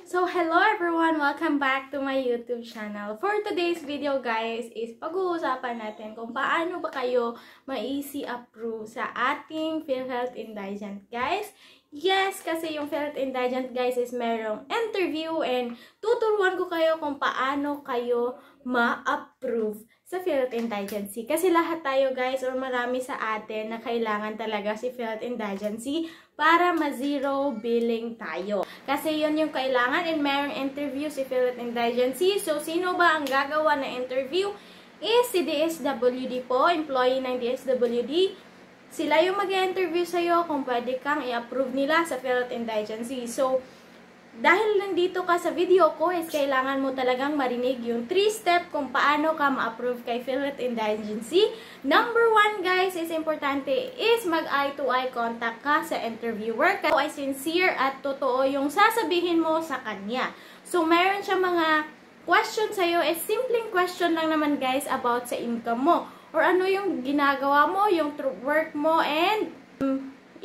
So, hello everyone! Welcome back to my YouTube channel. For today's video guys is pag-uusapan natin kung paano ba kayo ma-easy approve sa ating PhilHealth Indigent guys. Yes, kasi yung PhilHealth Indigent guys is merong interview and tuturuan ko kayo kung paano kayo ma-approve sa PhilHealth Indigency. Kasi lahat tayo guys or marami sa atin na kailangan talaga si PhilHealth Indigency para ma-zero billing tayo. Kasi yun yung kailangan and merong interview si PhilHealth Indigency. So, sino ba ang gagawa na interview? Is si DSWD po, employee ng DSWD. Sila yung mag-interview sa'yo kung pwede kang i-approve nila sa PhilHealth Indigency. So, dahil nandito ka sa video ko, is kailangan mo talagang marinig yung 3-step kung paano ka ma-approve kay PhilHealth Indigency. Number 1, guys, is importante is mag-eye-to-eye contact ka sa interviewer. Kaya ay sincere at totoo yung sasabihin mo sa kanya. So, meron siya mga question sa'yo. Is simpleng question lang naman, guys, about sa income mo. Or ano yung ginagawa mo, yung work mo, and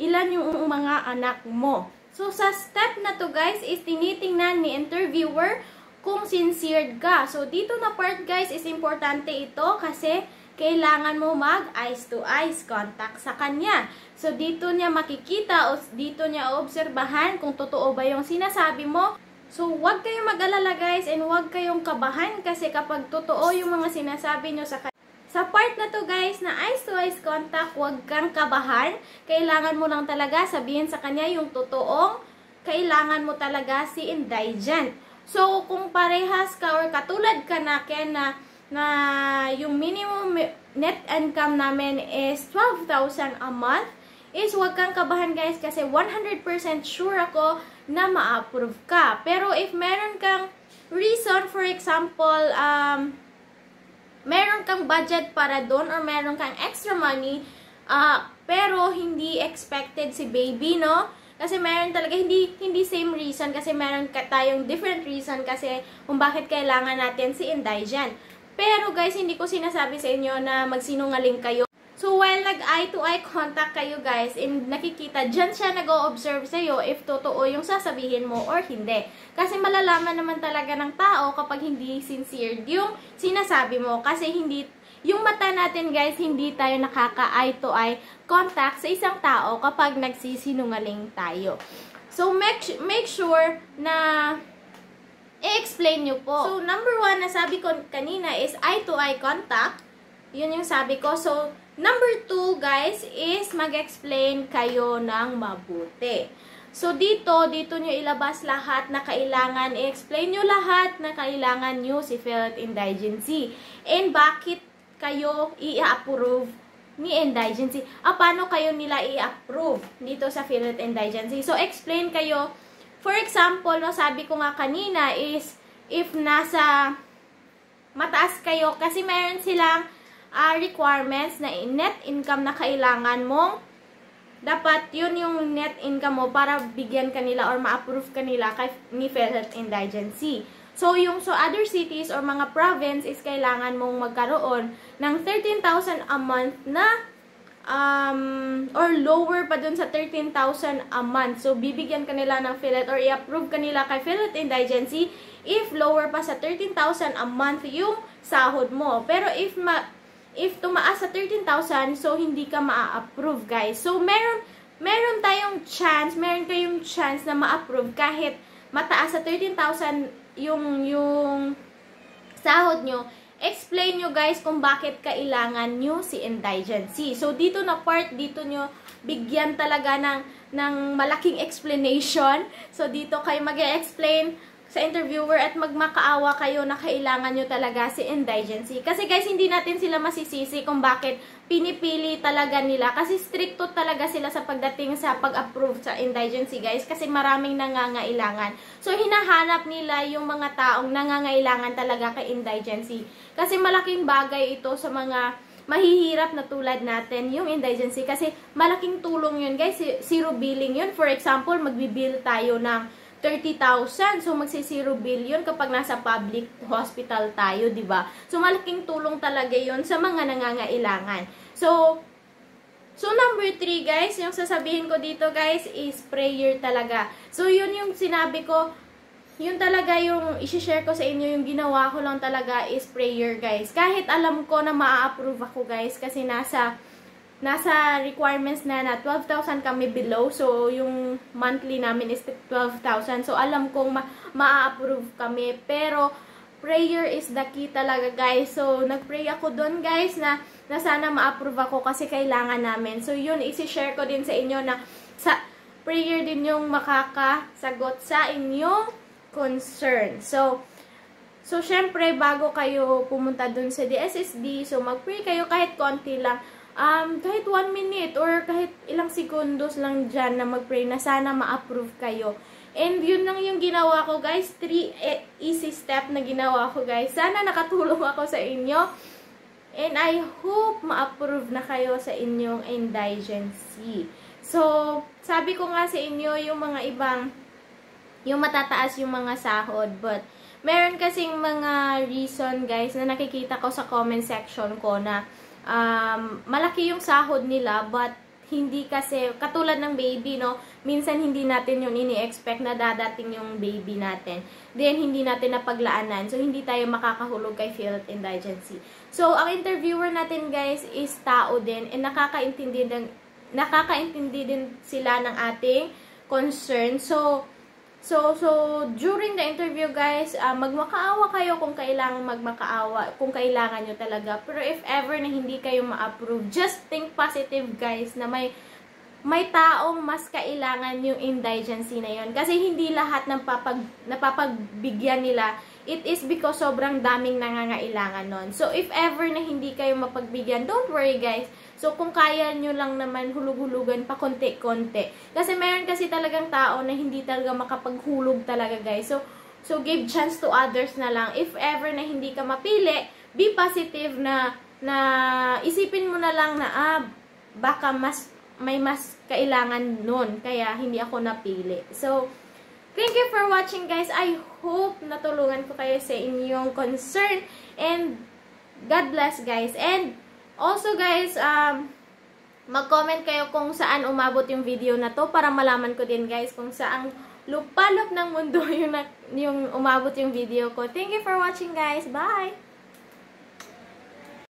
ilan yung mga anak mo. So, sa step na to guys, is tinitingnan ni interviewer kung sincere ka. So, dito na part guys, is importante ito kasi kailangan mo mag-eyes-to-eyes contact sa kanya. So, dito niya makikita o dito niya obserbahan kung totoo ba yung sinasabi mo. So, huwag kayong mag-alala guys and huwag kayong kabahan kasi kapag totoo yung mga sinasabi nyo sa kanya. Sa part na to guys, na eyes-to-eyes contact, huwag kang kabahan. Kailangan mo lang talaga sabihin sa kanya yung totoong kailangan mo talaga si indigent. So, kung parehas ka or katulad ka na na yung minimum net income namin is 12,000 a month, is huwag kang kabahan guys kasi 100% sure ako na ma-approve ka. Pero if meron kang reason, for example, meron kang budget para doon or meron kang extra money, pero hindi expected si baby, no? Kasi meron talaga, hindi same reason kasi meron tayong different reason kasi kung bakit kailangan natin si indigent. Pero guys, hindi ko sinasabi sa inyo na magsinungaling kayo. So, while nag-eye-to-eye contact kayo guys, and nakikita, dyan siya nag-o-observe sa'yo if totoo yung sasabihin mo or hindi. Kasi malalaman naman talaga ng tao kapag hindi sincere yung sinasabi mo. Kasi hindi, yung mata natin guys, hindi tayo nakaka-eye-to-eye contact sa isang tao kapag nagsisinungaling tayo. So, make sure na i-explain nyo po. So, number 1 na sabi ko kanina is eye-to-eye contact. Yun yung sabi ko. So, number 2, guys, is mag-explain kayo ng mabuti. So, dito nyo ilabas lahat na kailangan. I-explain nyo lahat na kailangan nyo si PhilHealth Indigency. And bakit kayo i-approve ni Indigency? Paano kayo nila i-approve dito sa PhilHealth Indigency? So, explain kayo. For example, no, sabi ko nga kanina is, if nasa mataas kayo, kasi meron silang requirements na net income na kailangan mong, dapat yun yung net income mo para bigyan kanila or ma-approve kanila ni PhilHealth Indigency. So, yung other cities or mga province is kailangan mong magkaroon ng 13,000 a month na or lower pa dun sa 13,000 a month. So, bibigyan kanila ng PhilHealth or i-approve kanila kay PhilHealth Indigency if lower pa sa 13,000 a month yung sahod mo. Pero if tumaas sa 13,000, so hindi ka ma-approve, guys. So, meron tayong chance, meron kayong chance na ma-approve kahit mataas sa 13,000 yung sahod nyo. Explain nyo, guys, kung bakit kailangan nyo si indigency. So, dito na part, dito nyo bigyan talaga ng malaking explanation. So, dito kayo mag-explain sa interviewer at magmakaawa kayo na kailangan nyo talaga si indigency. Kasi guys, hindi natin sila masisisi kung bakit pinipili talaga nila. Kasi stricto talaga sila sa pagdating sa pag-approve sa indigency guys. Kasi maraming nangangailangan. So, hinahanap nila yung mga taong nangangailangan talaga kay indigency. Kasi malaking bagay ito sa mga mahihirap na tulad natin, yung indigency. Kasi malaking tulong yun guys. Zero billing yun. For example, magbibill tayo ng 30,000. So, magsi-zero bill yun kapag nasa public hospital tayo, di ba? So, malaking tulong talaga yun sa mga nangangailangan. So, number 3, guys, yung sasabihin ko dito, guys, is prayer talaga. So, yun yung sinabi ko, yun talaga yung isi-share ko sa inyo, yung ginawa ko lang talaga is prayer, guys. Kahit alam ko na ma-approve ako, guys, kasi nasa requirements na 12,000 kami below. So, yung monthly namin is 12,000. So, alam kong ma-approve kami. Pero, prayer is the key talaga, guys. So, nag-pray ako doon, guys, na sana ma-approve ako kasi kailangan namin. So, yun, isi-share ko din sa inyo na prayer din yung makakasagot sa inyong concern. So, syempre, bago kayo pumunta dun sa DSSD, so, mag-pray kayo kahit konti lang. Kahit 1 minute or kahit ilang sekundos lang dyan na mag-pray na sana ma-approve kayo. And yun lang yung ginawa ko, guys. 3 easy step na ginawa ko, guys. Sana nakatulong ako sa inyo. And I hope ma-approve na kayo sa inyong indigency. So, sabi ko nga sa inyo, yung mga ibang yung matataas yung mga sahod. But, meron kasing mga reason, guys, na nakikita ko sa comment section ko na malaki yung sahod nila, but hindi kasi, katulad ng baby, no? Minsan hindi natin yung ini-expect na dadating yung baby natin. Then, hindi natin napaglaanan. So, hindi tayo makakahulog kay PhilHealth Indigency. So, ang interviewer natin, guys, is tao din. And nakakaintindi din sila ng ating concern. So, during the interview, guys, magmakaawa kayo kung kailangan magmakaawa, kung kailangan nyo talaga. Pero if ever na hindi kayo ma-approve, just think positive, guys, na may taong mas kailangan yung indigency na yun. Kasi hindi lahat ng napapagbigyan nila, it is because sobrang daming nangangailangan nun. So, if ever na hindi kayo mapagbigyan, don't worry, guys. So, kung kaya nyo lang naman hulug-hulugan pa konti-konti. Kasi meron kasi talagang tao na hindi talaga makapaghulog talaga, guys. So give chance to others na lang. If ever na hindi ka mapili, be positive na isipin mo na lang na, baka may mas kailangan nun. Kaya hindi ako napili. So, thank you for watching, guys. I hope natulungan ko kayo sa inyong concern. And God bless, guys. And also, guys, mag-comment kayo kung saan umabot yung video na to para malaman ko din, guys, kung saang lupalop ng mundo yung umabot yung video ko. Thank you for watching, guys. Bye!